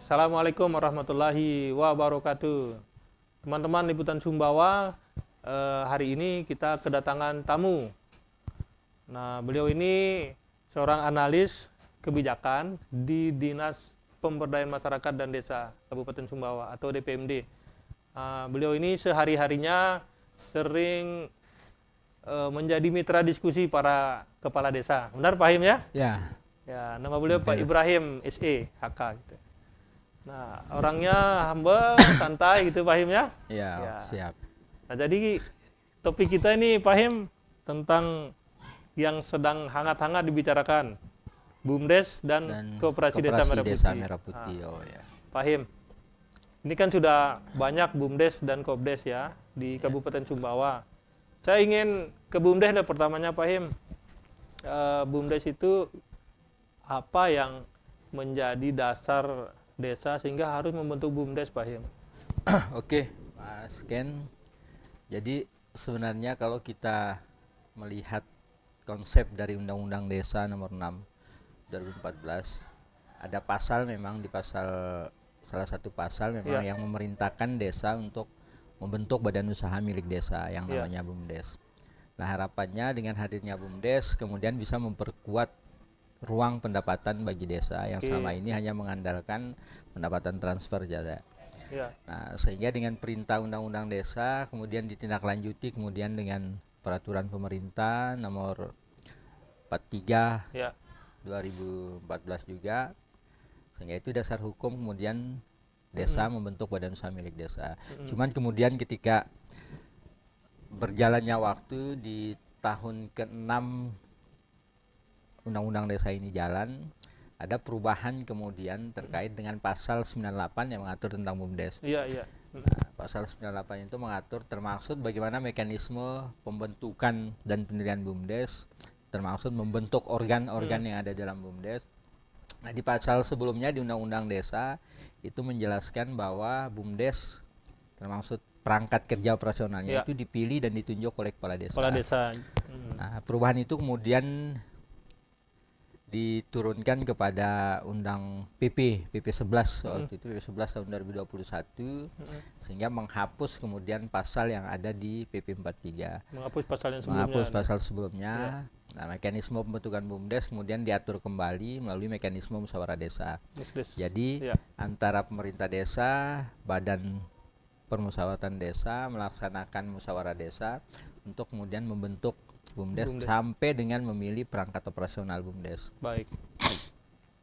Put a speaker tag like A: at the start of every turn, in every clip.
A: Assalamualaikum warahmatullahi wabarakatuh. Teman-teman Liputan Sumbawa, hari ini kita kedatangan tamu. Nah, beliau ini seorang analis kebijakan di Dinas Pemberdayaan Masyarakat dan Desa Kabupaten Sumbawa atau DPMD. Beliau ini sehari-harinya sering menjadi mitra diskusi para kepala desa. Benar Pak Him ya?
B: Ya,
A: Ya, nama beliau Pak
B: betul.
A: Ibrahim SE HK gitu. Nah, orangnya humble, santai gitu Pak Him ya?
B: Ya,
A: Ya.
B: siap.
A: Nah, jadi topik kita ini Pak Him tentang yang sedang hangat-hangat dibicarakan, BUMDes dan
B: Dan
A: Koperasi Desa Merah
B: Desa
A: Putih.
B: Merah Putih. Oh ya.
A: Pak Him, ini kan sudah banyak BUMDes dan Kopdes ya di
B: Ya.
A: Kabupaten Sumbawa. Saya ingin ke BUMDes deh pertamanya Pak Him. BUMDes itu apa yang menjadi dasar desa sehingga harus membentuk BUMDes Pak Him?
B: Oke, Mas Ken. Jadi sebenarnya kalau kita melihat konsep dari Undang-Undang Desa Nomor 6 2014, ada pasal memang di salah satu pasal memang
A: Ya,
B: yang memerintahkan desa untuk membentuk badan usaha milik desa yang
A: ya,
B: namanya BUMDes. Nah, harapannya dengan hadirnya BUMDes kemudian bisa memperkuat ruang pendapatan bagi desa yang selama
A: oke,
B: ini hanya mengandalkan pendapatan transfer saja.
A: ya,
B: Nah, sehingga dengan perintah Undang-Undang Desa kemudian ditindaklanjuti kemudian dengan peraturan pemerintah nomor 43
A: ya,
B: 2014 juga, sehingga itu dasar hukum kemudian desa
A: mm-mm,
B: membentuk badan usaha milik desa.
A: mm-mm,
B: Cuman kemudian ketika berjalannya waktu di tahun ke-6 Undang-Undang Desa ini jalan, ada perubahan kemudian terkait dengan pasal 98 yang mengatur tentang BUMDes.
A: iya, iya,
B: Nah, pasal 98 itu mengatur termaksud bagaimana mekanisme pembentukan dan pendirian BUMDes, termasuk membentuk organ-organ yang ada dalam BUMDes. Nah, di pasal sebelumnya di Undang-Undang Desa itu menjelaskan bahwa BUMDes termasuk perangkat kerja operasionalnya
A: iya,
B: itu dipilih dan ditunjuk oleh kepala
A: kepala
B: desa.
A: desa. Mm,
B: Nah, perubahan itu kemudian diturunkan kepada PP 11
A: mm-mm,
B: waktu itu, PP 11 tahun 2021,
A: mm-mm.
B: sehingga menghapus kemudian pasal yang ada di PP 43,
A: Menghapus pasal yang sebelumnya.
B: menghapus pasal
A: Iya,
B: sebelumnya. Nah, mekanisme pembentukan BUMDes kemudian diatur kembali melalui mekanisme musyawarah desa.
A: musdes.
B: Jadi
A: Iya,
B: antara pemerintah desa, badan permusyawaratan desa melaksanakan musyawarah desa untuk kemudian membentuk BUMDes
A: BUMDes.
B: sampai dengan memilih perangkat operasional BUMDes.
A: Baik.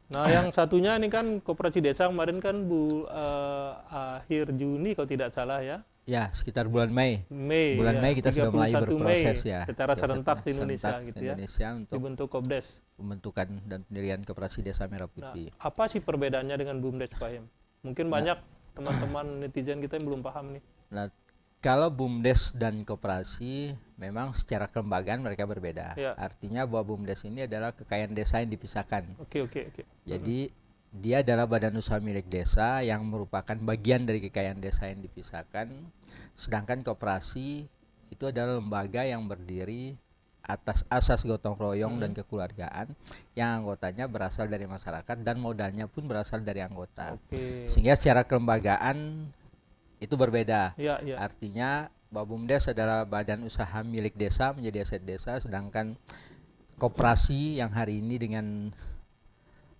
A: Nah, yang satunya ini kan Koperasi Desa kemarin kan akhir Juni kalau tidak salah ya.
B: Ya, sekitar bulan Mei.
A: Mei
B: Bulan
A: ya,
B: Mei kita sudah mulai
A: 31 Mei
B: berproses ya.
A: secara serentak di Indonesia
B: Serentak
A: gitu ya.
B: Indonesia untuk
A: Dibentuk Kopdes.
B: pembentukan dan pendirian Koperasi Desa Merah
A: Nah,
B: Putih.
A: apa sih perbedaannya dengan BUMDes Pak Him? Mungkin
B: Nah,
A: banyak teman-teman netizen kita yang belum paham nih.
B: nah, kalau BUMDes dan koperasi memang secara kelembagaan mereka berbeda.
A: Ya,
B: Artinya bahwa BUMDes ini adalah kekayaan desa yang dipisahkan.
A: oke, oke, oke. Mm-mm.
B: Jadi dia adalah badan usaha milik desa yang merupakan bagian dari kekayaan desa yang dipisahkan. Sedangkan koperasi itu adalah lembaga yang berdiri atas asas gotong royong dan
A: Mm-mm.
B: kekeluargaan yang anggotanya berasal dari masyarakat dan modalnya pun berasal dari anggota.
A: Oke.
B: Sehingga secara kelembagaan itu berbeda.
A: Ya, ya.
B: Artinya bahwa BUMDes adalah badan usaha milik desa menjadi aset desa, sedangkan koperasi yang hari ini dengan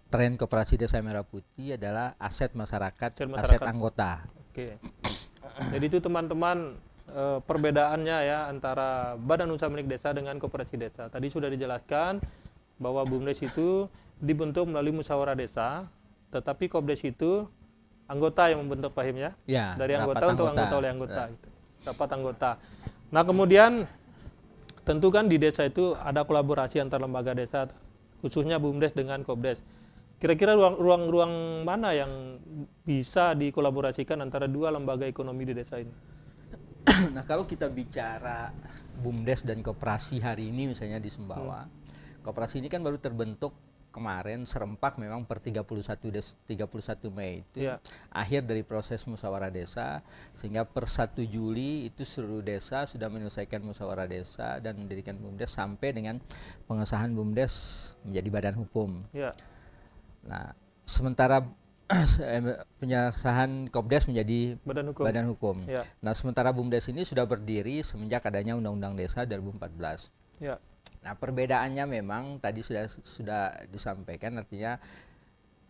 B: tren Koperasi Desa Merah Putih adalah aset masyarakat,
A: Aset
B: aset
A: masyarakat.
B: anggota.
A: Oke. Jadi itu teman-teman perbedaannya ya antara badan usaha milik desa dengan koperasi desa. Tadi sudah dijelaskan bahwa BUMDes itu dibentuk melalui musyawarah desa, tetapi Kopdes itu anggota yang membentuk Pak Him ya.
B: Ya,
A: Dari
B: rapat
A: anggota untuk anggota oleh anggota gitu. Rapat anggota. Nah, kemudian tentu kan di desa itu ada kolaborasi antar lembaga desa khususnya BUMDes dengan Kopdes. Kira-kira ruang-ruang mana yang bisa dikolaborasikan antara dua lembaga ekonomi di desa ini?
B: Nah, kalau kita bicara BUMDes dan koperasi hari ini misalnya di Sumbawa, koperasi ini kan baru terbentuk kemarin serempak memang per 31 Mei itu
A: Ya,
B: akhir dari proses musyawarah desa, sehingga per 1 Juli itu seluruh desa sudah menyelesaikan musyawarah desa dan mendirikan BUMDes sampai dengan pengesahan BUMDes menjadi badan hukum.
A: ya,
B: Nah, sementara pengesahan Kopdes menjadi
A: Badan hukum.
B: badan hukum.
A: Ya,
B: Nah, sementara BUMDes ini sudah berdiri semenjak adanya Undang-Undang Desa 2014.
A: ya,
B: Nah, perbedaannya memang tadi sudah disampaikan, artinya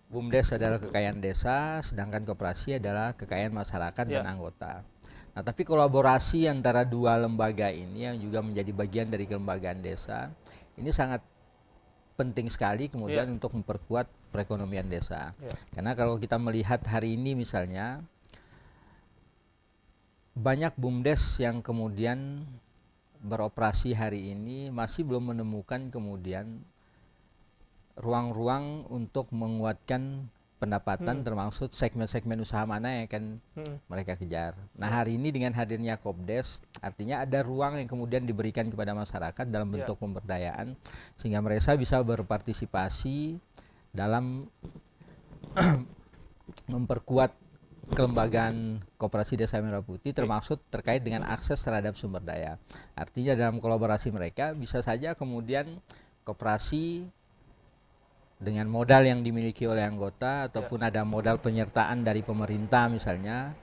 B: BUMDes adalah kekayaan desa, sedangkan koperasi adalah kekayaan masyarakat dan
A: ya,
B: anggota. Nah, tapi kolaborasi antara dua lembaga ini yang juga menjadi bagian dari kelembagaan desa, ini sangat penting sekali kemudian
A: ya,
B: untuk memperkuat perekonomian desa.
A: ya,
B: Karena kalau kita melihat hari ini misalnya, banyak BUMDes yang kemudian beroperasi hari ini masih belum menemukan kemudian ruang-ruang untuk menguatkan pendapatan, termasuk segmen-segmen usaha mana yang akan
A: hmm,
B: mereka kejar. Nah,
A: ya,
B: hari ini dengan hadirnya Kopdes, artinya ada ruang yang kemudian diberikan kepada masyarakat dalam
A: ya,
B: bentuk pemberdayaan, sehingga mereka bisa berpartisipasi dalam memperkuat kelembagaan Koperasi Desa Merah Putih, termasuk terkait dengan akses terhadap sumber daya. Artinya dalam kolaborasi mereka bisa saja kemudian koperasi dengan modal yang dimiliki oleh anggota ataupun ada modal penyertaan dari pemerintah misalnya,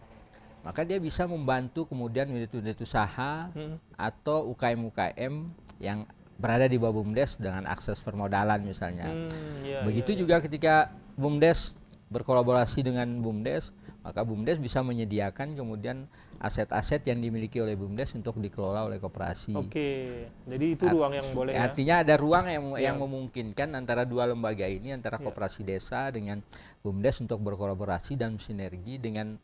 B: maka dia bisa membantu kemudian unit-unit usaha
A: hmm,
B: atau UKM-UKM yang berada di bawah BUMDes dengan akses permodalan misalnya.
A: ya, ya,
B: Begitu
A: ya,
B: juga ketika BUMDes berkolaborasi dengan BUMDes, maka BUMDes bisa menyediakan kemudian aset-aset yang dimiliki oleh BUMDes untuk dikelola oleh koperasi.
A: oke, jadi itu ruang yang boleh ya,
B: Artinya ada ruang
A: Ya.
B: yang memungkinkan antara dua lembaga ini, antara
A: Ya.
B: koperasi desa dengan BUMDes untuk berkolaborasi dan sinergi dengan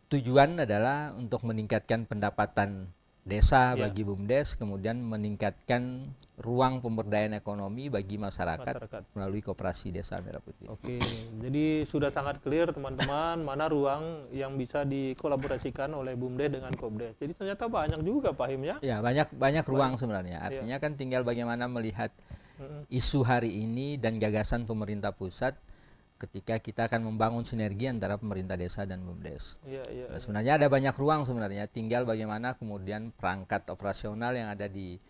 B: tujuan adalah untuk meningkatkan pendapatan desa
A: Ya.
B: bagi BUMDes, kemudian meningkatkan ruang pemberdayaan ekonomi bagi masyarakat
A: masyarakat.
B: melalui Koperasi Desa Merah Putih.
A: Oke, jadi sudah sangat clear teman-teman mana ruang yang bisa dikolaborasikan oleh BUMDes dengan Kopdes. Jadi ternyata banyak juga Pak Him ya.
B: Ya, banyak ruang sebenarnya. Artinya kan tinggal bagaimana melihat
A: Mm-mm.
B: isu hari ini dan gagasan pemerintah pusat ketika kita akan membangun sinergi antara pemerintah desa dan BUMDes.
A: Iya, iya.
B: Nah, sebenarnya ada banyak ruang sebenarnya, tinggal bagaimana kemudian perangkat operasional yang ada di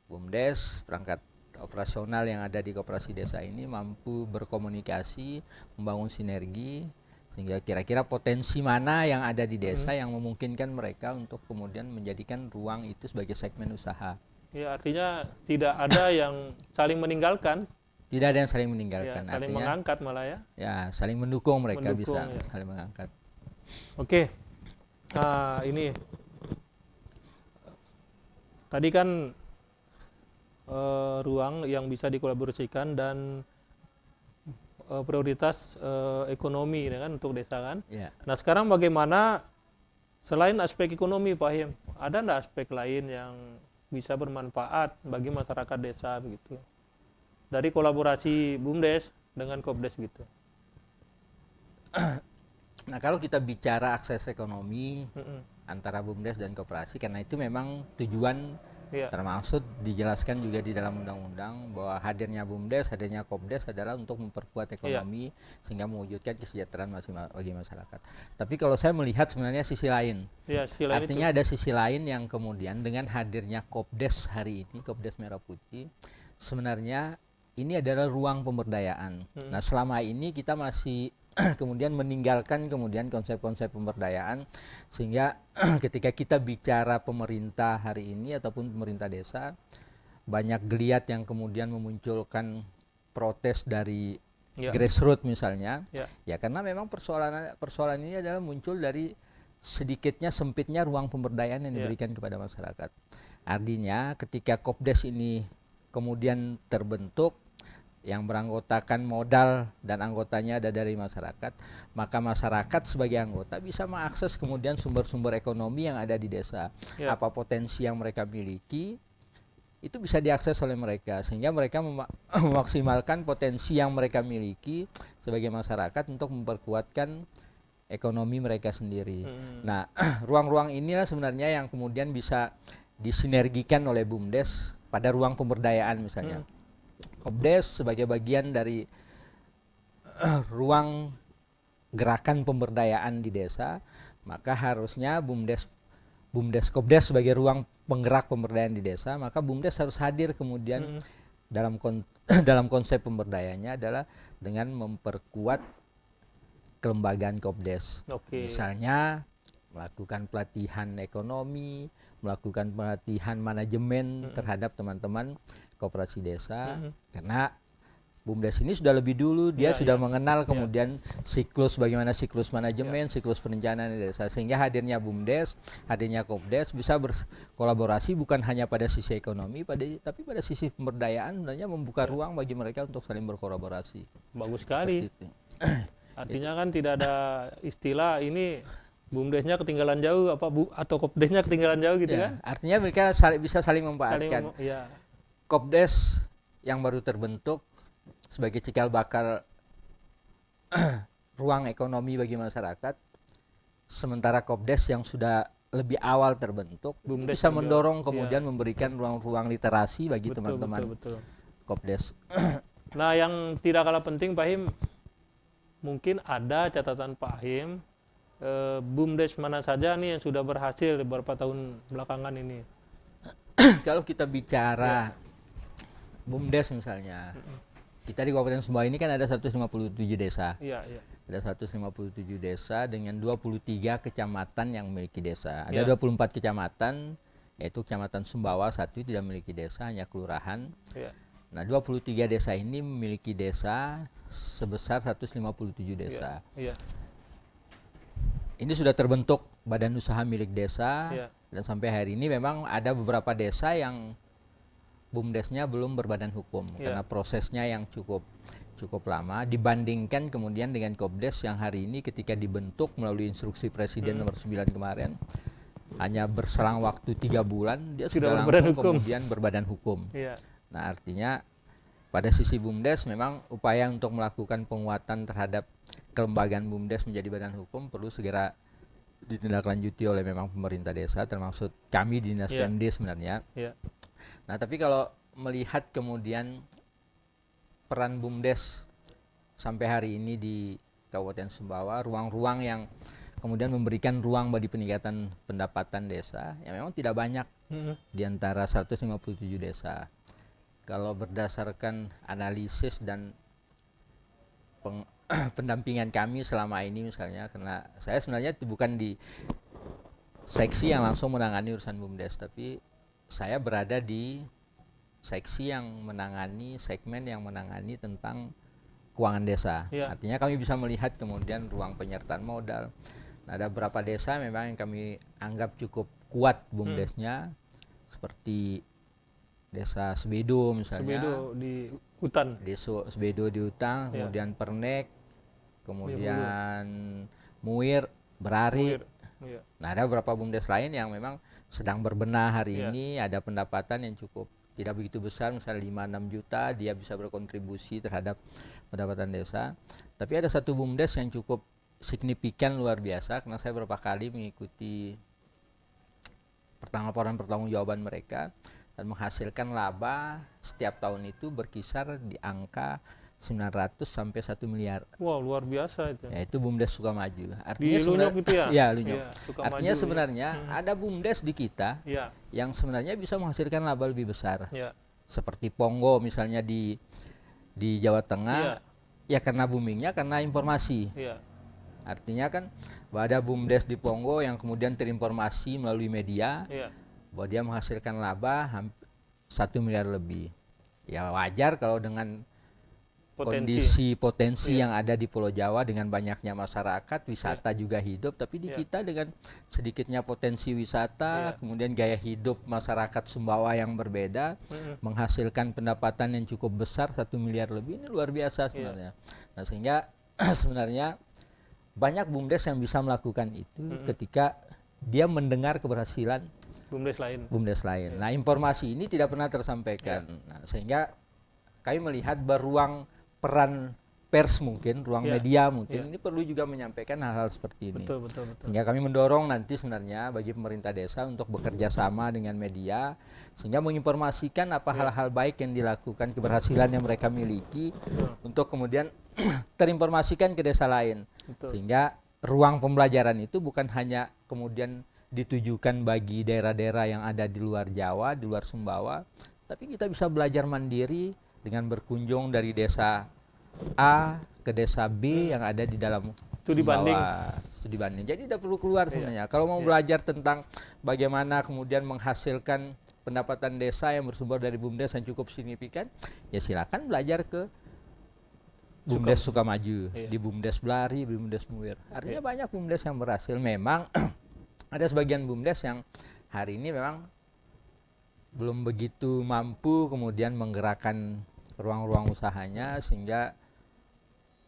B: BUMDes, perangkat operasional yang ada di koperasi desa ini mampu berkomunikasi, membangun sinergi, sehingga kira-kira potensi mana yang ada di desa yang memungkinkan mereka untuk kemudian menjadikan ruang itu sebagai segmen usaha.
A: Ya, artinya tidak ada yang saling meninggalkan,
B: Tidak ada yang saling
A: ya,
B: meninggalkan,
A: saling
B: artinya
A: mengangkat malah ya.
B: ya saling mendukung, mereka
A: Mendukung,
B: bisa
A: ya.
B: saling mengangkat.
A: Oke. Nah, ini tadi kan ruang yang bisa dikolaborasikan dan prioritas ekonomi kan untuk desa kan.
B: Ya.
A: Nah, sekarang bagaimana selain aspek ekonomi Pak Him, ada enggak aspek lain yang bisa bermanfaat bagi masyarakat desa begitu? Dari kolaborasi BUMDes dengan Kopdes gitu.
B: Nah, kalau kita bicara akses ekonomi
A: Mm-mm.
B: antara BUMDes dan koperasi, karena itu memang tujuan
A: Iya,
B: termaksud dijelaskan juga di dalam undang-undang bahwa hadirnya BUMDes, hadirnya Kopdes adalah untuk memperkuat ekonomi sehingga mewujudkan kesejahteraan bagi masyarakat. Tapi kalau saya melihat sebenarnya sisi lain.
A: iya, selain itu.
B: Artinya ada sisi lain yang kemudian dengan hadirnya Kopdes hari ini, Kopdes Merah Putih, sebenarnya ini adalah ruang pemberdayaan. Nah, selama ini kita masih kemudian meninggalkan kemudian konsep-konsep pemberdayaan, sehingga ketika kita bicara pemerintah hari ini ataupun pemerintah desa, banyak geliat yang kemudian memunculkan protes dari
A: Ya.
B: grassroots misalnya.
A: Ya.
B: Ya, karena memang persoalan ini adalah muncul dari sedikitnya sempitnya ruang pemberdayaan yang diberikan kepada masyarakat. Artinya ketika Kopdes ini kemudian terbentuk, yang beranggotakan modal dan anggotanya ada dari masyarakat, maka masyarakat sebagai anggota bisa mengakses kemudian sumber-sumber ekonomi yang ada di desa.
A: Ya.
B: Apa potensi yang mereka miliki, itu bisa diakses oleh mereka, sehingga mereka memaksimalkan potensi yang mereka miliki sebagai masyarakat untuk memperkuatkan ekonomi mereka sendiri. Nah, ruang-ruang inilah sebenarnya yang kemudian bisa disinergikan oleh BUMDes pada ruang pemberdayaan misalnya. Kopdes sebagai bagian dari ruang gerakan pemberdayaan di desa, maka harusnya BUMDes Kopdes sebagai ruang penggerak pemberdayaan di desa, maka BUMDes harus hadir kemudian dalam konsep pemberdayaannya adalah dengan memperkuat kelembagaan Kopdes.
A: Oke.
B: Misalnya melakukan pelatihan ekonomi, melakukan pelatihan manajemen terhadap teman-teman koperasi desa, karena BUMDes ini sudah lebih dulu dia
A: Iya,
B: sudah
A: iya.
B: mengenal
A: Iya.
B: kemudian siklus bagaimana siklus manajemen, siklus perencanaan di desa, sehingga hadirnya BUMDes, hadirnya Kopdes bisa berkolaborasi bukan hanya pada sisi ekonomi, tapi pada sisi pemberdayaan, sebenarnya membuka ruang bagi mereka untuk saling berkolaborasi.
A: Bagus sekali.
B: Seperti itu.
A: Artinya kan tidak ada istilah ini BUMDesnya ketinggalan jauh atau Kopdesnya ketinggalan jauh gitu
B: Ya,
A: kan?
B: artinya mereka bisa saling memanfaatkan.
A: Ya.
B: Kopdes yang baru terbentuk sebagai cikal bakal ruang ekonomi bagi masyarakat, sementara Kopdes yang sudah lebih awal terbentuk
A: BUMDes
B: bisa
A: lebih
B: mendorong
A: awal.
B: kemudian
A: Ya.
B: memberikan ruang-ruang literasi bagi teman-teman
A: Betul.
B: Kopdes.
A: Nah, yang tidak kalah penting Pak Him, mungkin ada catatan Pak Him, BUMDes mana saja nih yang sudah berhasil beberapa tahun belakangan ini.
B: Kalau kita bicara BUMDes misalnya, kita di Kabupaten Sumbawa ini kan ada 157 desa.
A: Iya.
B: Ada 157 desa dengan 23 kecamatan yang memiliki desa. Ada 24 kecamatan, yaitu Kecamatan Sumbawa satu tidak memiliki desa, hanya kelurahan.
A: Iya.
B: Nah, 23 desa ini memiliki desa sebesar 157 desa.
A: Iya.
B: Ini sudah terbentuk badan usaha milik desa,
A: Iya.
B: dan sampai hari ini memang ada beberapa desa yang BUMDesnya belum berbadan hukum karena prosesnya yang cukup lama dibandingkan kemudian dengan Kopdes yang hari ini ketika dibentuk melalui instruksi Presiden nomor 9 kemarin hanya berselang waktu 3 bulan dia sudah langsung kemudian berbadan hukum.
A: Iya.
B: Nah, artinya pada sisi BUMDes memang upaya untuk melakukan penguatan terhadap kelembagaan BUMDes menjadi badan hukum perlu segera ditindaklanjuti oleh memang pemerintah desa, termasuk kami di Dinas PMD sebenarnya.
A: Iya.
B: Nah, tapi kalau melihat kemudian peran BUMDes sampai hari ini di Kabupaten Sumbawa, ruang-ruang yang kemudian memberikan ruang bagi peningkatan pendapatan desa, yang memang tidak banyak di antara 157 desa. Kalau berdasarkan analisis dan pendampingan kami selama ini misalnya, karena saya sebenarnya bukan di seksi yang langsung menangani urusan BUMDes, tapi saya berada di seksi yang menangani segmen yang menangani tentang keuangan desa. Artinya kami bisa melihat kemudian ruang penyertaan modal. Nah, ada beberapa desa memang yang kami anggap cukup kuat BUMDesnya, seperti Desa Sebedo misalnya.
A: Sebedo di hutan.
B: Desa Sebedo di hutan, kemudian Pernek, kemudian Muir, Berari. Nah, ada beberapa BUMDes lain yang memang sedang berbenah hari ini, ada pendapatan yang cukup tidak begitu besar, misalnya 5-6 juta, dia bisa berkontribusi terhadap pendapatan desa. Tapi ada satu BUMDes yang cukup signifikan luar biasa, karena saya beberapa kali mengikuti laporan pertanggungjawaban mereka, dan menghasilkan laba setiap tahun itu berkisar di angka 900 sampai 1 miliar.
A: Wow, luar biasa itu.
B: Ya, itu BUMDes Sukamaju.
A: Artinya di Lunyok itu ya?
B: Iya, Lunyok. Artinya sebenarnya ada BUMDes di kita yang sebenarnya bisa menghasilkan laba lebih besar. Seperti Ponggo misalnya di Jawa Tengah, ya karena boomingnya karena informasi. Artinya kan bahwa ada BUMDes di Ponggo yang kemudian terinformasi melalui media bahwa dia menghasilkan laba 1 miliar lebih. Ya wajar kalau dengan kondisi potensi yang ada di Pulau Jawa dengan banyaknya masyarakat, wisata juga hidup, tapi di kita dengan sedikitnya potensi wisata, kemudian gaya hidup masyarakat Sumbawa yang berbeda, menghasilkan pendapatan yang cukup besar 1 miliar lebih, ini luar biasa sebenarnya. Nah, sehingga sebenarnya banyak BUMDes yang bisa melakukan itu ketika dia mendengar keberhasilan BUMDes lain. Nah, informasi ini tidak pernah tersampaikan. Nah, sehingga kami melihat beruang peran pers mungkin, ruang media mungkin, ini perlu juga menyampaikan hal-hal seperti ini.
A: Betul.
B: Sehingga kami mendorong nanti sebenarnya bagi pemerintah desa untuk bekerja sama dengan media, sehingga menginformasikan apa hal-hal baik yang dilakukan, keberhasilan yang mereka miliki, untuk kemudian terinformasikan ke desa lain. Sehingga ruang pembelajaran itu bukan hanya kemudian ditujukan bagi daerah-daerah yang ada di luar Jawa, di luar Sumbawa, tapi kita bisa belajar mandiri dengan berkunjung dari desa A ke desa B yang ada di dalam
A: Studi banding.
B: Studi banding. Jadi tidak perlu keluar sebenarnya. Kalau mau
A: Iya.
B: belajar tentang bagaimana kemudian menghasilkan pendapatan desa yang bersumber dari BUMDes yang cukup signifikan, ya silakan belajar ke BUMDes Sukamaju,
A: Iya.
B: di BUMDes Blari, BUMDes Muir. Artinya
A: Iya.
B: banyak BUMDes yang berhasil. Memang ada sebagian BUMDes yang hari ini memang belum begitu mampu kemudian menggerakkan ruang-ruang usahanya, sehingga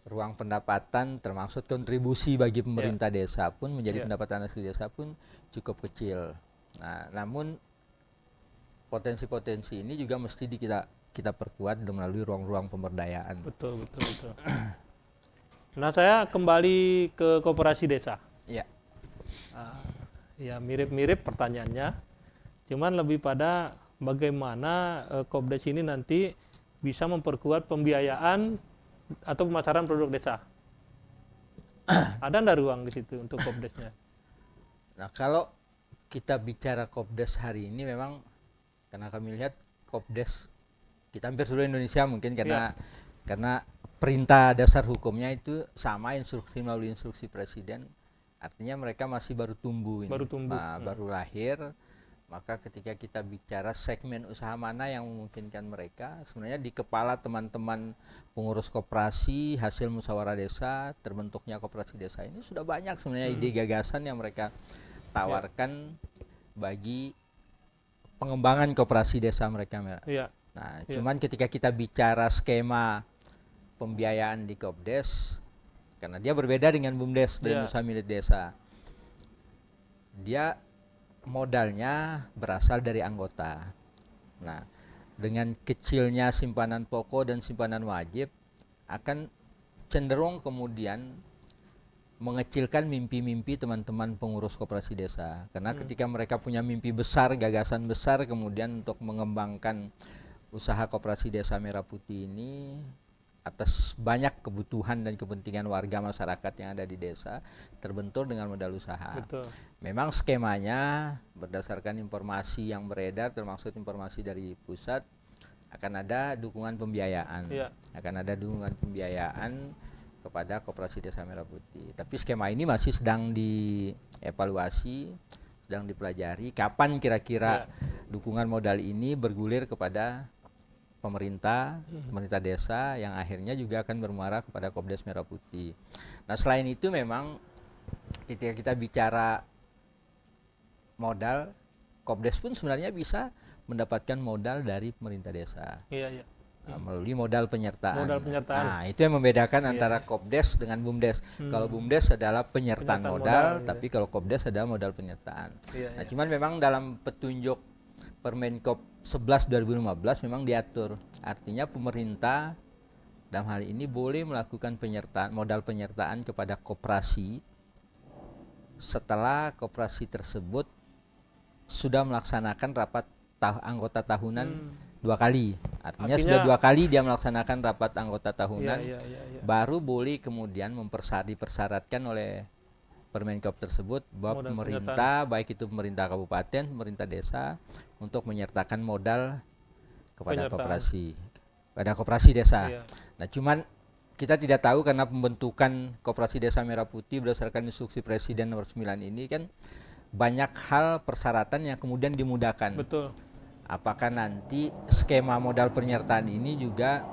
B: ruang pendapatan termasuk kontribusi bagi pemerintah desa pun menjadi pendapatan asli desa pun cukup kecil. Nah, namun potensi-potensi ini juga mesti kita perkuat melalui ruang-ruang pemberdayaan.
A: Betul. Nah, saya kembali ke koperasi desa.
B: Ya.
A: Ya, mirip-mirip pertanyaannya. Cuman lebih pada bagaimana Kopdes ini nanti bisa memperkuat pembiayaan atau pemasaran produk desa. Ada nggak ruang di situ untuk Kopdesnya?
B: Nah, kalau kita bicara Kopdes hari ini memang karena kami lihat Kopdes kita hampir seluruh Indonesia mungkin karena perintah dasar hukumnya itu sama instruksi melalui instruksi presiden, artinya mereka masih baru tumbuh ini. Baru lahir. Maka ketika kita bicara segmen usaha mana yang memungkinkan mereka, sebenarnya di kepala teman-teman pengurus koperasi hasil musyawarah desa terbentuknya koperasi desa ini sudah banyak sebenarnya ide gagasan yang mereka tawarkan bagi pengembangan koperasi desa mereka. Nah, cuman ketika kita bicara skema pembiayaan di Kopdes, karena dia berbeda dengan BUMDes dan usaha milik desa, dia modalnya berasal dari anggota. Nah, dengan kecilnya simpanan pokok dan simpanan wajib akan cenderung kemudian mengecilkan mimpi-mimpi teman-teman pengurus koperasi desa. Karena ketika mereka punya mimpi besar, gagasan besar kemudian untuk mengembangkan usaha koperasi desa Merah Putih ini atas banyak kebutuhan dan kepentingan warga masyarakat yang ada di desa, terbentur dengan modal usaha.
A: Betul.
B: Memang skemanya berdasarkan informasi yang beredar, termasuk informasi dari pusat, akan ada dukungan pembiayaan. Akan ada dukungan pembiayaan kepada koperasi desa Merah Putih. Tapi skema ini masih sedang dievaluasi, sedang dipelajari. Kapan kira-kira dukungan modal ini bergulir kepada pemerintah desa yang akhirnya juga akan bermuara kepada Kopdes Merah Putih. Nah, selain itu memang ketika kita bicara modal, Kopdes pun sebenarnya bisa mendapatkan modal dari pemerintah desa. Melalui modal penyertaan. Nah, itu yang membedakan antara Kopdes dengan BUMDes. Kalau BUMDes adalah penyertaan modal, tapi kalau Kopdes adalah modal penyertaan. Nah, cuman memang dalam petunjuk Permenkop 11 2015 memang diatur. Artinya pemerintah dalam hal ini boleh melakukan modal penyertaan kepada koperasi setelah koperasi tersebut sudah melaksanakan rapat anggota tahunan 2 kali. Artinya sudah 2 kali dia melaksanakan rapat anggota tahunan, baru boleh kemudian dipersyaratkan oleh Permenkop tersebut bahwa pemerintah, baik itu pemerintah kabupaten, pemerintah desa, untuk menyertakan modal kepada koperasi desa. Nah, cuman kita tidak tahu karena pembentukan koperasi desa Merah Putih berdasarkan instruksi Presiden nomor 9 ini kan banyak hal persyaratan yang kemudian dimudahkan.
A: Betul.
B: Apakah nanti skema modal penyertaan ini juga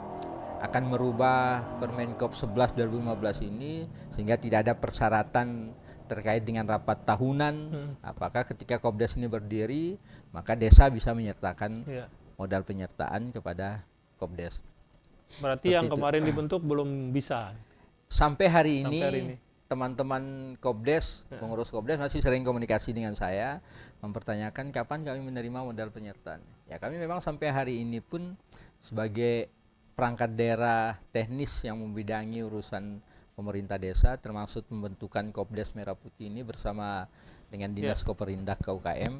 B: akan merubah Permenkop 11 2015 ini sehingga tidak ada persyaratan terkait dengan rapat tahunan. Apakah ketika Kopdes ini berdiri maka desa bisa menyertakan modal penyertaan kepada Kopdes.
A: Berarti yang kemarin dibentuk belum bisa.
B: Sampai hari ini teman-teman Kopdes, pengurus Kopdes masih sering komunikasi dengan saya mempertanyakan kapan kami menerima modal penyertaan. Ya, kami memang sampai hari ini pun sebagai perangkat daerah teknis yang membidangi urusan pemerintah desa termasuk pembentukan Kopdes Merah Putih ini bersama dengan Dinas Koperindak KUKM.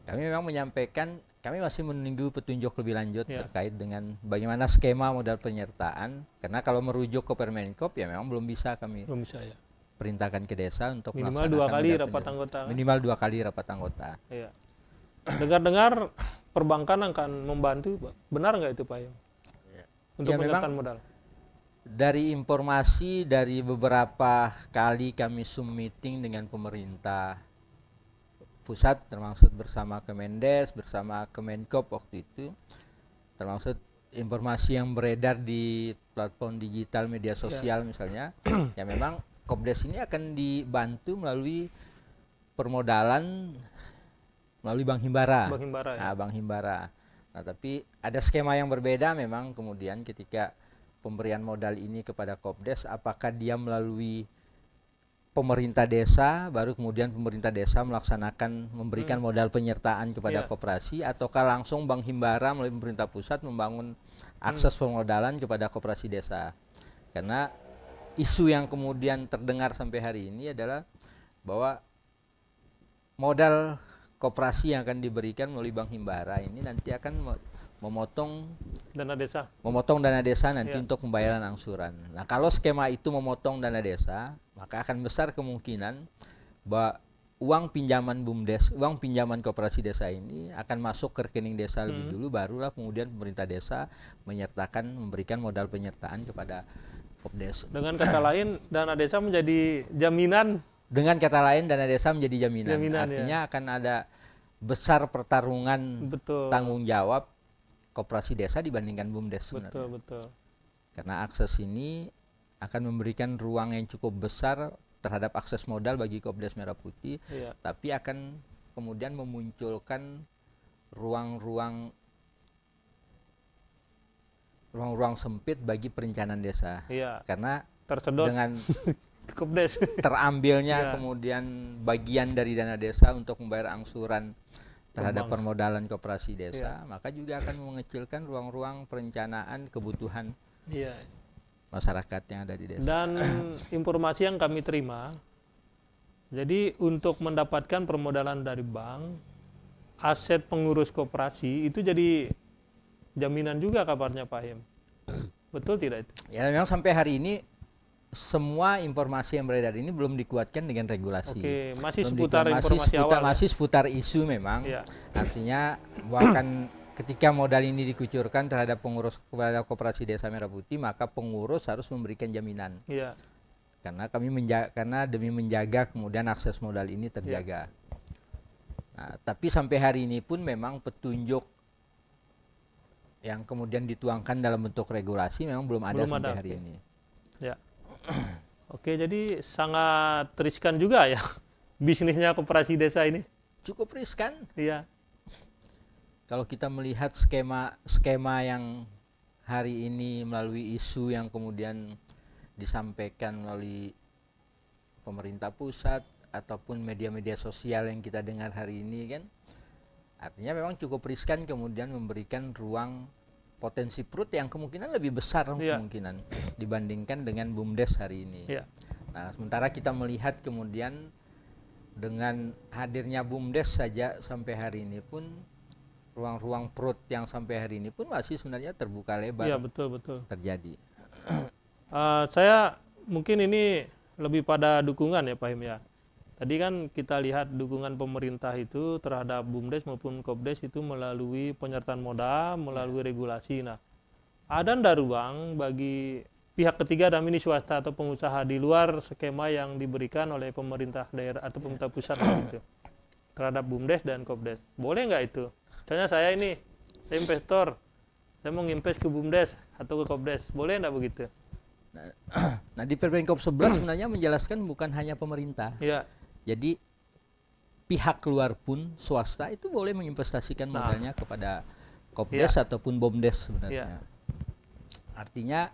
B: Kami memang menyampaikan kami masih menunggu petunjuk lebih lanjut terkait dengan bagaimana skema modal penyertaan, karena kalau merujuk ke Permenkop ya memang belum bisa kami perintahkan ke desa untuk
A: minimal 2 kali rapat anggota.
B: Minimal 2 kali rapat anggota.
A: Dengar-dengar perbankan akan membantu, benar nggak itu Pak Yong? Untuk menyertakan modal.
B: Dari informasi dari beberapa kali kami Zoom meeting dengan pemerintah pusat, termasuk bersama Kemendes, bersama Kemenkop waktu itu, termasuk informasi yang beredar di platform digital media sosial misalnya, ya memang Kopdes ini akan dibantu melalui permodalan melalui Bank Himbara.
A: Bank Himbara ya.
B: Nah, Bank Himbara. Nah, tapi ada skema yang berbeda memang kemudian ketika pemberian modal ini kepada Kopdes, apakah dia melalui pemerintah desa, baru kemudian pemerintah desa melaksanakan memberikan modal penyertaan kepada koperasi, ataukah langsung Bank Himbara melalui pemerintah pusat membangun akses permodalan kepada koperasi desa. Karena isu yang kemudian terdengar sampai hari ini adalah bahwa modal koperasi yang akan diberikan melalui Bank Himbara ini nanti akan memotong dana desa nanti untuk pembayaran angsuran. Nah, kalau skema itu memotong dana desa, maka akan besar kemungkinan bahwa uang pinjaman BUMDes, uang pinjaman koperasi desa ini akan masuk ke rekening desa lebih dulu, barulah kemudian pemerintah desa memberikan modal penyertaan kepada Kopdes.
A: Dengan kata lain, dana desa menjadi jaminan.
B: Dengan kata lain, dana desa menjadi jaminan. Artinya akan ada besar pertarungan tanggung jawab koperasi desa dibandingkan BUMDes sebenarnya.
A: Betul.
B: Karena akses ini akan memberikan ruang yang cukup besar terhadap akses modal bagi Kopdes Merah Putih, tapi akan kemudian memunculkan ruang-ruang sempit bagi perencanaan desa. Karena
A: tersedot
B: dengan
A: Kopdes
B: terambilnya kemudian bagian dari dana desa untuk membayar angsuran terhadap permodalan koperasi desa, maka juga akan mengecilkan ruang-ruang perencanaan kebutuhan masyarakat yang ada di desa.
A: Dan informasi yang kami terima, jadi untuk mendapatkan permodalan dari bank, aset pengurus koperasi itu jadi jaminan juga kabarnya Pak Him. Betul tidak itu?
B: Ya, memang sampai hari ini semua informasi yang beredar ini belum dikuatkan dengan regulasi.
A: Oke, masih seputar informasi awal.
B: Masih seputar isu memang. Artinya bahkan ketika modal ini dikucurkan terhadap pengurus kepada Koperasi Desa Merah Putih, maka pengurus harus memberikan jaminan. Karena karena demi menjaga kemudian akses modal ini terjaga. Nah, tapi sampai hari ini pun memang petunjuk yang kemudian dituangkan dalam bentuk regulasi memang belum ada sampai hari ini.
A: Oke, jadi sangat riskan juga ya bisnisnya koperasi desa ini.
B: Cukup riskan.
A: Iya.
B: Kalau kita melihat skema yang hari ini melalui isu yang kemudian disampaikan melalui pemerintah pusat ataupun media-media sosial yang kita dengar hari ini kan, artinya memang cukup riskan kemudian memberikan ruang potensi perut yang kemungkinan lebih besar kemungkinan dibandingkan dengan BUMDes hari ini. Nah, sementara kita melihat kemudian dengan hadirnya BUMDes saja sampai hari ini pun ruang-ruang perut yang sampai hari ini pun masih sebenarnya terbuka lebar.
A: Iya, betul.
B: Terjadi.
A: Saya mungkin ini lebih pada dukungan ya Pak Him ya. Tadi kan kita lihat dukungan pemerintah itu terhadap BUMDes maupun Kopdes itu melalui penyertaan modal, melalui regulasi. Nah, ada ndak ruang bagi pihak ketiga dan ini swasta atau pengusaha di luar skema yang diberikan oleh pemerintah daerah atau pemerintah pusat gitu, terhadap BUMDes dan Kopdes? Boleh nggak itu? Misalnya saya ini investor, saya mau nginvest ke BUMDes atau ke Kopdes, boleh nggak begitu?
B: Nah, di Permenkop 11 sebenarnya menjelaskan bukan hanya pemerintah. Jadi pihak luar pun swasta itu boleh menginvestasikan modalnya kepada Kopdes ataupun BUMDes sebenarnya. Artinya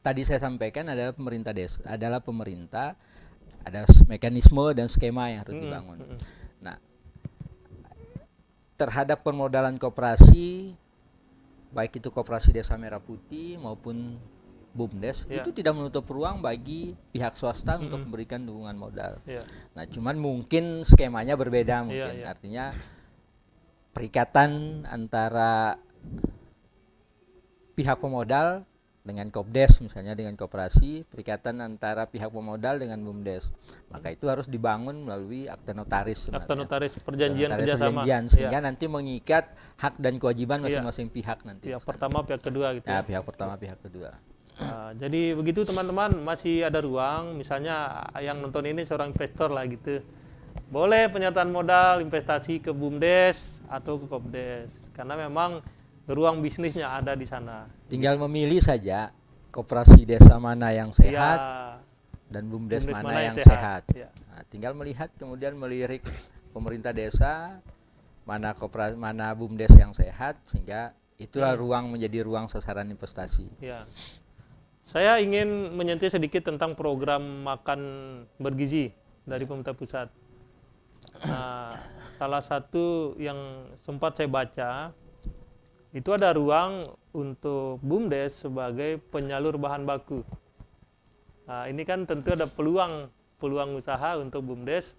B: tadi saya sampaikan adalah pemerintah ada mekanisme dan skema yang harus dibangun. Nah, terhadap permodalan koperasi, baik itu Koperasi Desa Merah Putih maupun BUMDes, itu tidak menutup ruang bagi pihak swasta untuk memberikan dukungan modal. Nah, cuman mungkin skemanya berbeda mungkin. Artinya perikatan antara pihak pemodal dengan Kopdes, misalnya dengan koperasi, perikatan antara pihak pemodal dengan BUMDes. Maka itu harus dibangun melalui akte notaris sebenarnya.
A: Akte notaris perjanjian kerjasama.
B: Sehingga nanti mengikat hak dan kewajiban masing-masing pihak nanti.
A: Pihak pertama, pihak kedua gitu.
B: Ya, pihak pertama, pihak kedua.
A: Jadi begitu teman-teman, masih ada ruang, misalnya yang nonton ini seorang investor lah gitu. Boleh penyertaan modal investasi ke BUMDes atau ke Kopdes. Karena memang ruang bisnisnya ada di sana.
B: Tinggal memilih saja koperasi desa mana yang
A: Iya,
B: sehat dan BUMDes
A: BUMDes
B: mana
A: mana
B: yang
A: yang
B: sehat.
A: sehat. Ya.
B: Nah, tinggal melihat kemudian melirik pemerintah desa mana koperasi mana BUMDes yang sehat, sehingga itulah ruang menjadi ruang sasaran investasi.
A: Ya. Saya ingin menyentuh sedikit tentang program makan bergizi dari pemerintah pusat. Nah, salah satu yang sempat saya baca, itu ada ruang untuk BUMDes sebagai penyalur bahan baku. Nah, ini kan tentu ada peluang usaha untuk BUMDes,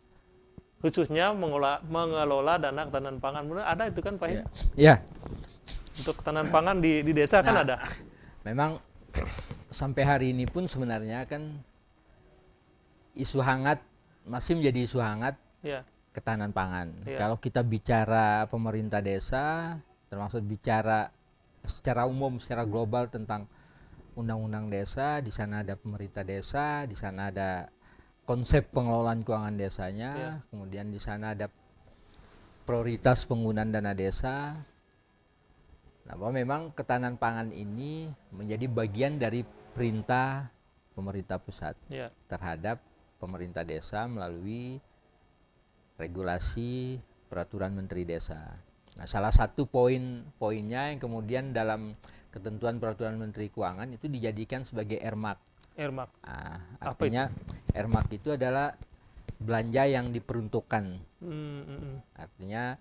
A: khususnya mengelola dana ketahanan pangan. Benar ada itu kan Pak Hin?
B: Ya.
A: Untuk ketahanan pangan di desa kan ada.
B: Memang sampai hari ini pun sebenarnya kan isu hangat masih menjadi isu hangat
A: Ya.
B: ketahanan pangan.
A: Iya.
B: Kalau kita bicara pemerintah desa, termasuk bicara secara umum, secara global tentang undang-undang desa, di sana ada pemerintah desa, di sana ada konsep pengelolaan keuangan desanya, kemudian di sana ada prioritas penggunaan dana desa. Nah, bahwa memang ketahanan pangan ini menjadi bagian dari perintah pemerintah pusat terhadap pemerintah desa melalui regulasi peraturan menteri desa. Nah, salah satu poinnya yang kemudian dalam ketentuan peraturan menteri keuangan itu dijadikan sebagai RMAK.
A: RMAK.
B: Nah, artinya RMAK itu adalah belanja yang diperuntukkan. Artinya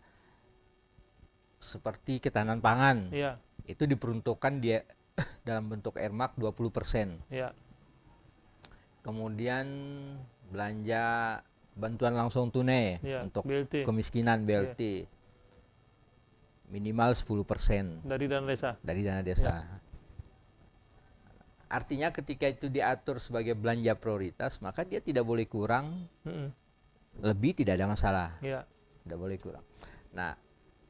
B: seperti ketahanan pangan. Itu diperuntukkan dia dalam bentuk RMAK 20%. Kemudian belanja bantuan langsung tunai untuk
A: BLT.
B: kemiskinan BLT minimal 10%
A: dari dana desa.
B: Dari dana desa. Artinya ketika itu diatur sebagai belanja prioritas, maka dia tidak boleh kurang, lebih tidak ada masalah. Tidak boleh kurang. Nah,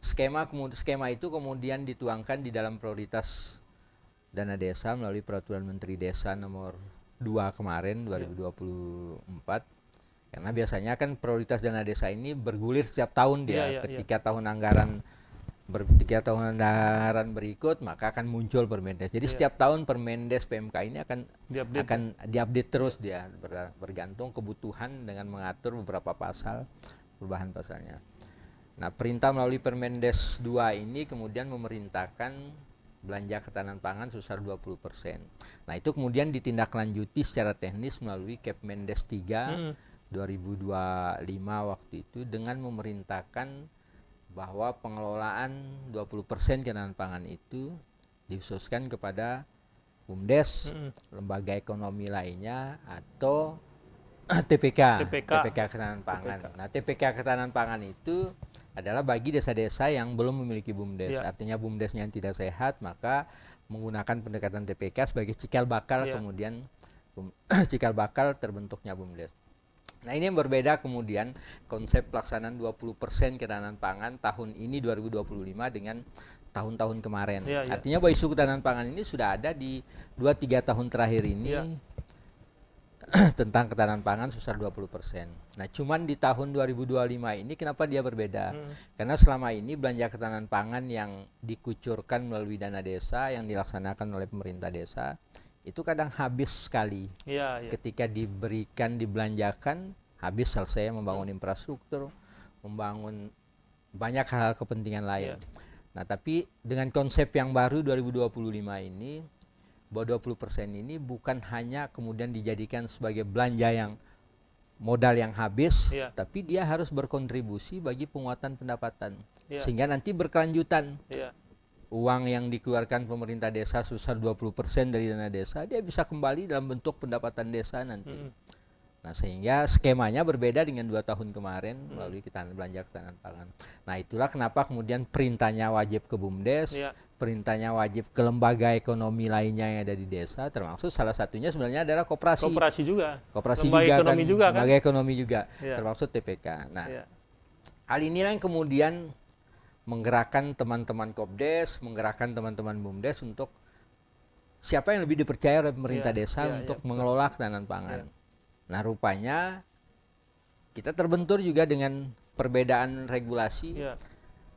B: skema itu kemudian dituangkan di dalam prioritas dana desa melalui peraturan Menteri Desa nomor 2 kemarin 2024. Karena biasanya kan prioritas dana desa ini bergulir setiap tahun dia. Ketika tahun anggaran berikut, maka akan muncul Permendes. Jadi setiap tahun Permendes PMK ini akan diupdate terus dia, bergantung kebutuhan dengan mengatur beberapa pasal, perubahan pasalnya. Nah, perintah melalui Permendes 2 ini kemudian memerintahkan belanja ketahanan pangan sebesar 20%. Nah, itu kemudian ditindaklanjuti secara teknis melalui Kepmendes 3 2025 waktu itu dengan memerintahkan bahwa pengelolaan 20% ketahanan pangan itu dikhususkan kepada BUMDes, lembaga ekonomi lainnya, atau TPK ketahanan pangan. Nah, TPK ketahanan pangan itu adalah bagi desa-desa yang belum memiliki BUMDes. Artinya BUMDesnya yang tidak sehat, maka menggunakan pendekatan TPK sebagai cikal bakal, kemudian cikal bakal terbentuknya BUMDes. Nah, ini yang berbeda kemudian konsep pelaksanaan 20% ketahanan pangan tahun ini 2025 dengan tahun-tahun kemarin. Artinya bahwa isu ketahanan pangan ini sudah ada di 2-3 tahun terakhir ini tentang ketahanan pangan sebesar 20%. Nah, cuman di tahun 2025 ini kenapa dia berbeda? Karena selama ini belanja ketahanan pangan yang dikucurkan melalui dana desa yang dilaksanakan oleh pemerintah desa itu kadang habis sekali. Ketika dibelanjakan, habis selesai membangun infrastruktur, membangun banyak hal kepentingan lain. Nah, tapi dengan konsep yang baru 2025 ini, bahwa 20% ini bukan hanya kemudian dijadikan sebagai belanja yang modal yang habis, tapi dia harus berkontribusi bagi penguatan pendapatan. Sehingga nanti berkelanjutan. Uang yang dikeluarkan pemerintah desa sebesar 20% dari dana desa, dia bisa kembali dalam bentuk pendapatan desa nanti. Nah, sehingga skemanya berbeda dengan 2 tahun kemarin melalui belanja ketahanan pangan. Nah, itulah kenapa kemudian perintahnya wajib ke BUMDes, perintahnya wajib ke lembaga ekonomi lainnya yang ada di desa, termasuk salah satunya sebenarnya adalah koperasi.
A: Koperasi juga.
B: Koperasi lembaga ekonomi juga, termasuk TPK. Nah, hal inilah yang kemudian menggerakkan teman-teman Kopdes, menggerakkan teman-teman BUMDes untuk siapa yang lebih dipercaya oleh pemerintah
A: Iya,
B: desa
A: iya,
B: untuk
A: betul.
B: mengelola ketahanan pangan.
A: Iya.
B: Nah, rupanya kita terbentur juga dengan perbedaan regulasi.
A: Iya,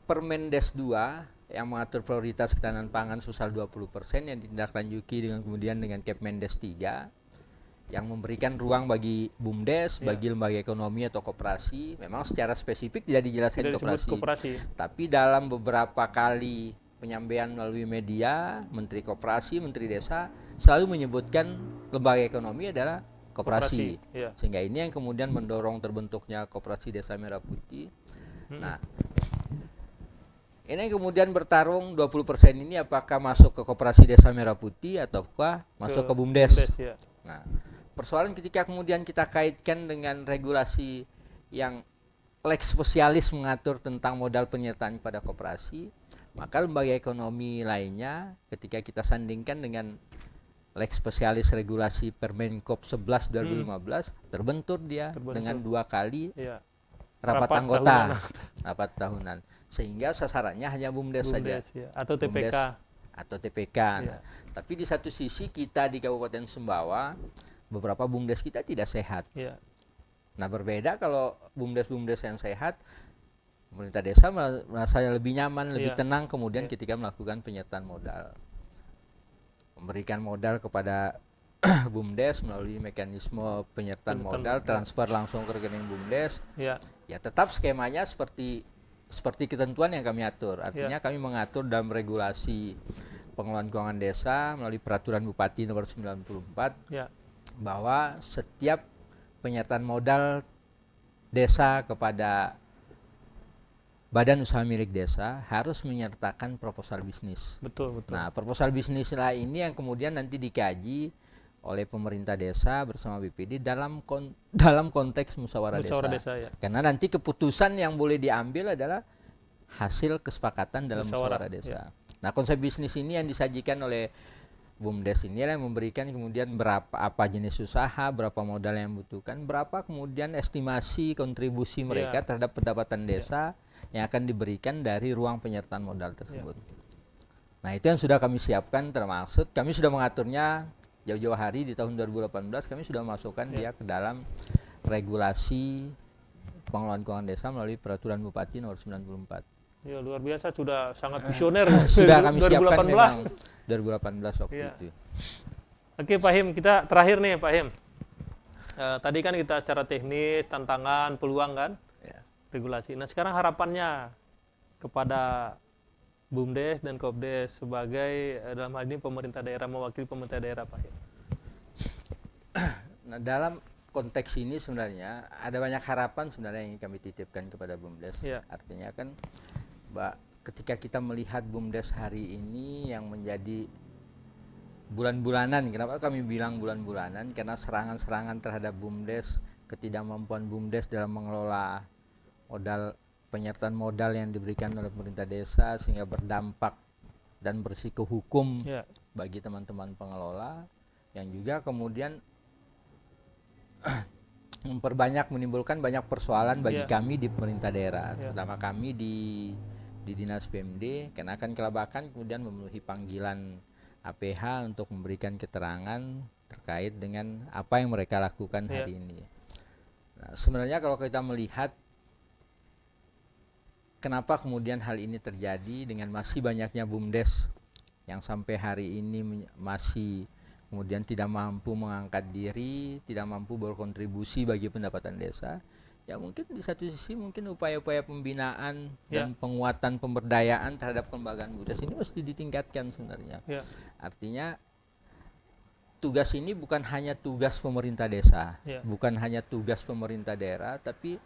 B: Permendes 2 yang mengatur prioritas ketahanan pangan sebesar 20% yang ditindaklanjuti dengan kemudian dengan Kepmendes 3 yang memberikan ruang bagi BUMDes,
A: iya.
B: bagi lembaga ekonomi atau koperasi. Memang secara spesifik tidak dijelaskan
A: Tidak disebut
B: koperasi,
A: koperasi.
B: tapi dalam beberapa kali penyampaian melalui media, Menteri Koperasi, Menteri Desa selalu menyebutkan lembaga ekonomi adalah koperasi.
A: Iya.
B: Sehingga ini yang kemudian mendorong terbentuknya Koperasi Desa Merah Putih. Nah, ini kemudian bertarung 20% ini apakah masuk ke Koperasi Desa Merah Putih ataukah masuk ke BUMDes.
A: Ya.
B: Nah, persoalan ketika kemudian kita kaitkan dengan regulasi yang lex spesialis mengatur tentang modal penyertaan pada koperasi, maka lembaga ekonomi lainnya ketika kita sandingkan dengan lex spesialis regulasi Permenkop 11 2015 terbentur dia dengan 2 kali
A: Iya.
B: rapat anggota rapat tahunan, sehingga sasarannya hanya BUMDes saja,
A: Ya. Atau TPK
B: atau TPK. Nah, tapi di satu sisi kita di Kabupaten Sumbawa beberapa BUMDes kita tidak sehat.
A: Iya.
B: Nah, berbeda kalau BUMDes yang sehat, pemerintah desa merasa lebih nyaman, lebih tenang kemudian ketika melakukan penyertaan modal, memberikan modal kepada BUMDes melalui mekanisme penyertaan modal, transfer langsung ke rekening BUMDes. Ya tetap skemanya seperti ketentuan yang kami atur. Artinya kami mengatur dalam regulasi pengelolaan keuangan desa melalui peraturan Bupati nomor 94 bahwa setiap penyertaan modal desa kepada badan usaha milik desa harus menyertakan proposal bisnis.
A: Betul.
B: Nah, proposal bisnis lah ini yang kemudian nanti dikaji oleh pemerintah desa bersama BPD dalam konteks musyawarah desa. Karena nanti keputusan yang boleh diambil adalah hasil kesepakatan dalam musyawarah desa. Nah, konsep bisnis ini yang disajikan oleh BUMDes ini yang memberikan kemudian apa jenis usaha, berapa modal yang dibutuhkan, berapa kemudian estimasi kontribusi mereka terhadap pendapatan desa yang akan diberikan dari ruang penyertaan modal tersebut. Nah, itu yang sudah kami siapkan, termaksud kami sudah mengaturnya jauh-jauh hari di tahun 2018 kami sudah masukkan dia ke dalam regulasi pengelolaan keuangan desa melalui peraturan Bupati nomor 94.
A: Ya, luar biasa, sudah sangat visioner.
B: Sudah kami siapkan memang 2018 waktu itu.
A: Oke, Pak Him, kita terakhir nih, Pak Him. Tadi kan kita secara teknis, tantangan, peluang kan, regulasi. Nah, sekarang harapannya kepada BUMDes dan Kopdes sebagai dalam hal ini pemerintah daerah, mewakili pemerintah daerah, Pak Him.
B: Nah, dalam konteks ini sebenarnya ada banyak harapan sebenarnya yang kami titipkan kepada BUMDes. Artinya kan, ketika kita melihat BUMDes hari ini yang menjadi bulan-bulanan, kenapa kami bilang bulan-bulanan? Karena serangan-serangan terhadap BUMDes, ketidakmampuan BUMDes dalam mengelola modal, penyertaan modal yang diberikan oleh pemerintah desa sehingga berdampak dan berisiko hukum bagi teman-teman pengelola, yang juga kemudian menimbulkan banyak persoalan bagi kami di pemerintah daerah, terutama kami di Dinas PMD, karena akan kelabakan kemudian memenuhi panggilan APH untuk memberikan keterangan terkait dengan apa yang mereka lakukan hari ini. Nah, sebenarnya kalau kita melihat kenapa kemudian hal ini terjadi dengan masih banyaknya BUMDes yang sampai hari ini masih kemudian tidak mampu mengangkat diri, tidak mampu berkontribusi bagi pendapatan desa, ya mungkin di satu sisi mungkin upaya-upaya pembinaan dan penguatan pemberdayaan terhadap kelembagaan BUMDes ini mesti ditingkatkan sebenarnya. Artinya tugas ini bukan hanya tugas pemerintah desa, bukan hanya tugas pemerintah daerah, tapi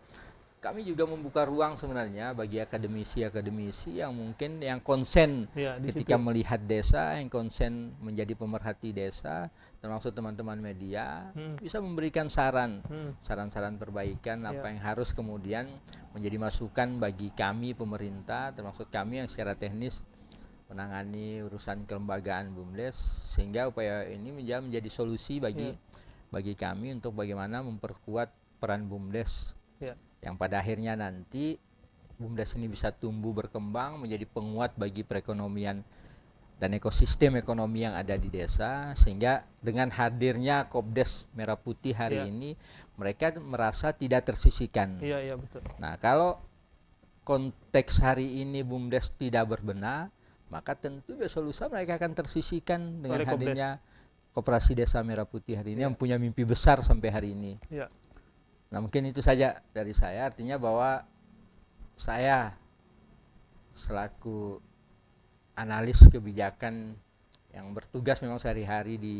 B: kami juga membuka ruang sebenarnya bagi akademisi-akademisi yang mungkin yang konsen ketika melihat desa, yang konsen menjadi pemerhati desa, termasuk teman-teman media, bisa memberikan saran-saran perbaikan apa yang harus kemudian menjadi masukan bagi kami pemerintah, termasuk kami yang secara teknis menangani urusan kelembagaan BUMDes, sehingga upaya ini menjadi solusi bagi kami untuk bagaimana memperkuat peran BUMDes. Yang pada akhirnya nanti BUMDes ini bisa tumbuh berkembang menjadi penguat bagi perekonomian dan ekosistem ekonomi yang ada di desa, sehingga dengan hadirnya Kopdes Merah Putih hari
A: Iya.
B: ini mereka merasa tidak tersisihkan.
A: Iya, betul.
B: Nah, kalau konteks hari ini BUMDes tidak berbenah, maka tentu besok lusa mereka akan tersisihkan dengan
A: Oleh Kopdes.
B: hadirnya Koperasi Desa Merah Putih hari ini
A: Iya.
B: yang punya mimpi besar sampai hari ini.
A: Iya.
B: Nah, mungkin itu saja dari saya, artinya bahwa saya selaku analis kebijakan yang bertugas memang sehari-hari di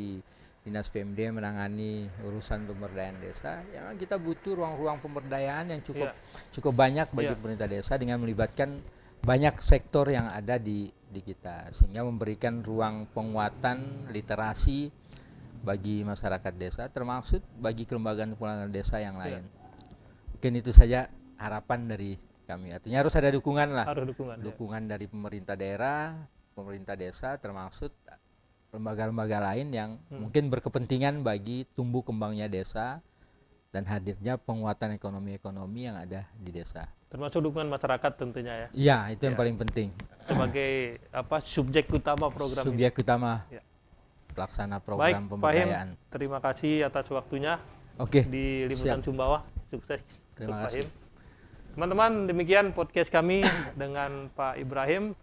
B: Dinas PMD menangani urusan pemberdayaan desa, yang kita butuh ruang-ruang pemberdayaan yang cukup banyak bagi pemerintah desa dengan melibatkan banyak sektor yang ada di kita, sehingga memberikan ruang penguatan literasi bagi masyarakat desa, termasuk bagi kelembagaan desa yang lain. Mungkin itu saja harapan dari kami. Artinya harus ada dukungan lah.
A: Harus dukungan
B: dari pemerintah daerah, pemerintah desa, termasuk lembaga-lembaga lain yang mungkin berkepentingan bagi tumbuh kembangnya desa dan hadirnya penguatan ekonomi yang ada di desa.
A: Termasuk dukungan masyarakat tentunya ya.
B: Iya, itu yang paling penting.
A: Sebagai subjek utama program
B: subjek
A: ini.
B: utama pelaksana program pemberdayaan.
A: Baik, terima kasih atas waktunya.
B: Oke.
A: Di Liputan Sumbawa. Sukses.
B: Terima kasih.
A: Teman-teman, demikian podcast kami dengan Pak Ibrahim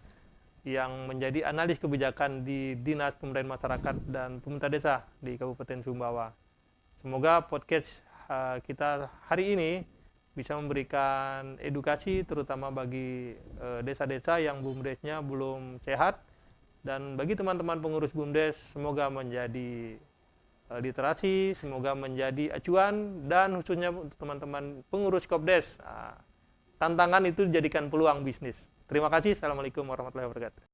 A: yang menjadi analis kebijakan di Dinas Pemberdayaan Masyarakat dan Pemerintah Desa di Kabupaten Sumbawa. Semoga podcast kita hari ini bisa memberikan edukasi terutama bagi desa-desa yang BUMDesnya belum sehat, dan bagi teman-teman pengurus BUMDes semoga menjadi literasi, semoga menjadi acuan, dan khususnya untuk teman-teman pengurus Kopdes, tantangan itu dijadikan peluang bisnis. Terima kasih. Assalamualaikum warahmatullahi wabarakatuh.